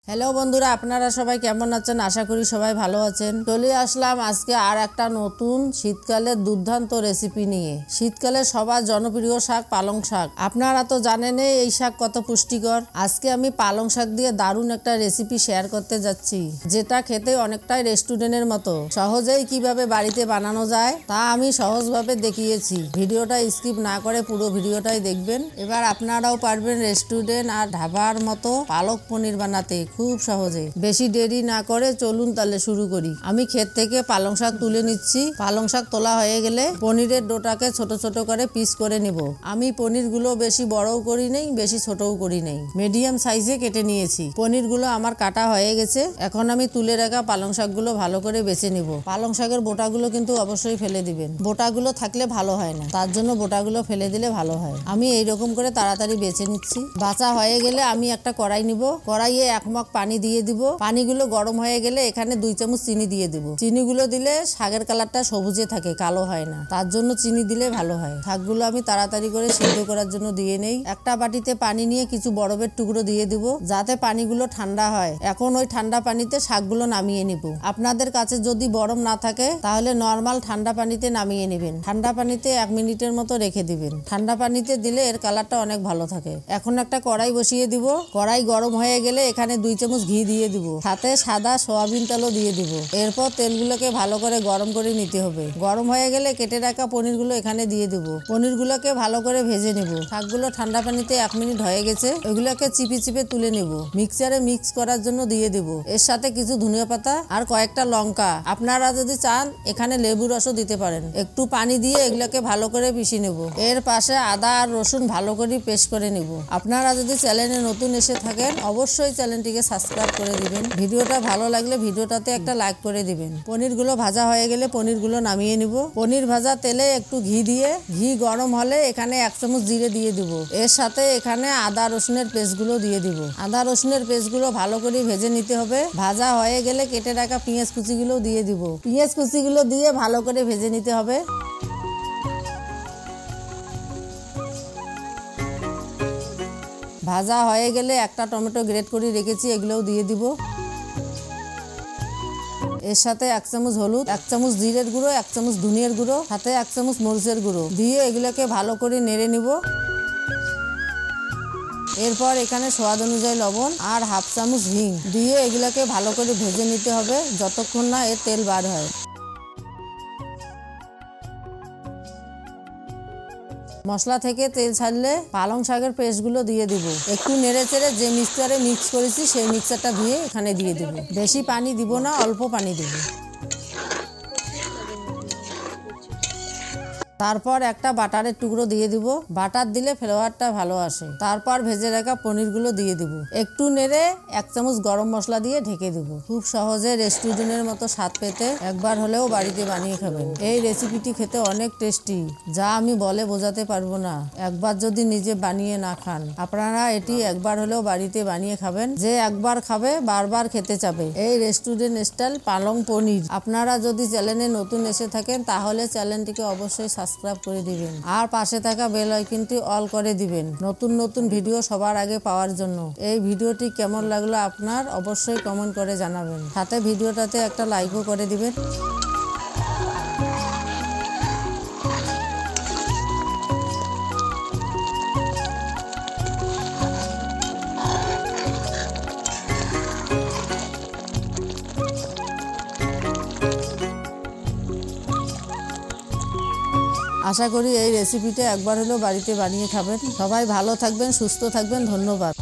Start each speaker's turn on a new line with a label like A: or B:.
A: Hello বন্ধুরা, আপনারা সবাই কেমন আছেন? আশা করি সবাই ভালো আছেন। চলে আসলাম আজকে আর একটা নতুন শীতকালের দুর্দান্ত রেসিপি নিয়ে। শীতকালে সবার জনপ্রিয় শাক পালং শাক। আপনারা তো জানেনই এই শাক কত পুষ্টিকর। আজকে আমি পালং শাক দিয়ে দারুণ একটা রেসিপি শেয়ার করতে যাচ্ছি, যেটা খেতে অনেকটাই রেস্টুরেন্টের মতো। সহজেই কিভাবে বাড়িতে বানানো যায় তা আমি সহজভাবে দেখিয়েছি। ভিডিওটা স্কিপ না করে পুরো ভিডিওটাই দেখবেন। এবার আপনারাও পারবেন রেস্টুরেন্ট আর ঢাবার মতো পালক পনির বানাতে খুব সহজে। বেশি দেরি না করে চলুন তাহলে শুরু করি। আমি ক্ষেত থেকে পালং শাক তুলে নিচ্ছি। পালং শাক তোলা হয়ে গেলে পনিরের ডোটাকে ছোট ছোট করে পিস করে নিব। আমি পনিরগুলো বেশি বড়ও করি নেই, বেশি ছোটও করি নেই, মিডিয়াম সাইজে কেটে নিয়েছি। পনিরগুলো আমার কাটা হয়ে গেছে। এখন আমি তুলে রাখা পালং শাকগুলো ভালো করে বেছে নিব। পালং শাকের বোটাগুলো কিন্তু অবশ্যই ফেলে দিবেন। বোটাগুলো থাকলে ভালো হয় না, তার জন্য বোটাগুলো ফেলে দিলে ভালো হয়। আমি এইরকম করে তাড়াতাড়ি বেছে নিচ্ছি। বাছা হয়ে গেলে আমি একটা কড়াই নিব। কড়াইয়ে 1 মগ পানি দিয়ে দিব। পানিগুলো গরম হয়ে গেলে এখানে 2 চামচ চিনি দিয়ে দিব। চিনিগুলো দিলে শাকের কালারটা সবুজে থাকে, কালো হয় না, তার জন্য চিনি দিলে ভালো হয়। শাকগুলো আমি তাড়াতাড়ি করে সিদ্ধ করার জন্য দিয়ে নেই। একটা বাটিতে পানি নিয়ে কিছু বরফের টুকরো দিয়ে দিব, যাতে পানিগুলো ঠান্ডা হয়। এখন ওই ঠান্ডা পানিতে শাকগুলো নামিয়ে নিব। আপনাদের কাছে যদি বরফ না থাকে তাহলে নর্মাল ঠান্ডা পানিতে নামিয়ে নেবেন। ঠান্ডা পানিতে 1 মিনিটের মতো রেখে দিবেন। ঠান্ডা পানিতে দিলে এর কালারটা অনেক ভালো থাকে। এখন একটা কড়াই বসিয়ে দিব। কড়াই গরম হয়ে গেলে এখানে 2 চামচ ঘি দিয়ে দিব, সাথে সাদা সয়াবিন তেলও দিয়ে দিব। এরপর তেলগুলোকে ভালো করে গরম করে নিতে হবে। গরম হয়ে গেলে কেটে রাখা পনিরগুলো এখানে দিয়ে দিব। পনিরগুলোকে ভালো করে ভেজে নেব। শাকগুলো ঠান্ডা পানিতে 1 মিনিট হয়ে গেছে। এগুলোকে চিপে চিপে তুলে নেব। মিক্সারে মিক্স করার জন্য দিয়ে দিব। এর সাথে কিছু ধনিয়া পাতা আর কয়েকটা লঙ্কা। আপনারা যদি চান এখানে লেবু রসও দিতে পারেন। একটু পানি দিয়ে এগুলোকে ভালো করে পিষে নেব। এর পাশে আদা আর রসুন ভালো করে পেস্ট করে নেব। আপনারা যদি চ্যানেলে নতুন এসে থাকেন অবশ্যই চ্যানেলটিকে সাবস্ক্রাইব করে দিবেন। ভিডিওটা ভালো লাগলে ভিডিওটাতে একটা লাইক করে দিবেন। পনিরগুলো ভাজা হয়ে গেলে পনিরগুলো নামিয়ে নিব। পনির ভাজা তেলে একটু ঘি দিয়ে, ঘি গরম হলে এখানে 1 চামচ জিরে দিয়ে দিব। এর সাথে এখানে আদা রসুনের পেস্টগুলো দিয়ে দিব। আদা রসুনের পেস্টগুলো ভালো করে ভেজে নিতে হবে। ভাজা হয়ে গেলে কেটে রাখা পেঁয়াজ কুচিগুলো দিয়ে দিব। পেঁয়াজ কুচিগুলো দিয়ে ভালো করে ভেজে নিতে হবে। ভাজা হয়ে গেলে একটা টমেটো গ্রেট করে রেখেছি, এগুলোও দিয়ে দিব। এর সাথে 1 চামচ হলুদ, 1 চামচ জিরের গুঁড়ো, 1 চামচ ধনিয়ার গুঁড়ো, সাথে 1 চামচ মরিচের গুঁড়ো দিয়ে এগুলোকে ভালো করে নেড়ে নিব। এরপর এখানে স্বাদ অনুযায়ী লবণ আর 1/2 চামচ হিং দিয়ে এগুলোকে ভালো করে ভেজে নিতে হবে যতক্ষণ না এর তেল বার হয়। মশলা থেকে তেল ছাড়লে পালং শাকের পেস্টগুলো দিয়ে দিব। একটু নেড়ে চেড়ে যে মিক্সচারে মিক্স করেছি সেই মিক্সচারটা দিয়ে এখানে দিয়ে দিব। বেশি পানি দিব না, অল্প পানি দিব। তারপর একটা বাটারের টুকরো দিয়ে দিব। বাটার দিলে ফ্লেভারটা ভালো আসে। তারপর ভেজে রাখা পনিরগুলো দিয়ে দিব। একটু নেড়ে 1 চামচ গরম মশলা দিয়ে ঢেকে দিব। খুব সহজে রেস্টুরেন্টের মতো স্বাদ পেতে একবার হলেও বাড়িতে বানিয়ে খাবেন। এই রেসিপিটি খেতে অনেক টেস্টি, যা আমি বলে বোঝাতে পারবো না। একবার যদি নিজে বানিয়ে না খান, আপনারা এটি একবার হলেও বাড়িতে বানিয়ে খাবেন। যে একবার খাবে বারবার খেতে চাবে। এই রেস্টুরেন্ট স্টাইল পালং পনির। আপনারা যদি চ্যানেলে নতুন এসে থাকেন তাহলে চ্যানেলটিকে অবশ্যই সাবস্ক্রাইব করে দিবেন আর পাশে থাকা বেল আইকনটি অল করে দিবেন নতুন নতুন ভিডিও সবার আগে পাওয়ার জন্য। এই ভিডিওটি কেমন লাগলো আপনার অবশ্যই কমেন্ট করে জানাবেন। সাথে ভিডিওটাতে একটা লাইকও করে দিবেন। আশা করি এই রেসিপিটা একবার হলেও বাড়িতে বানিয়ে খাবেন। সবাই ভালো থাকবেন, সুস্থ থাকবেন। ধন্যবাদ।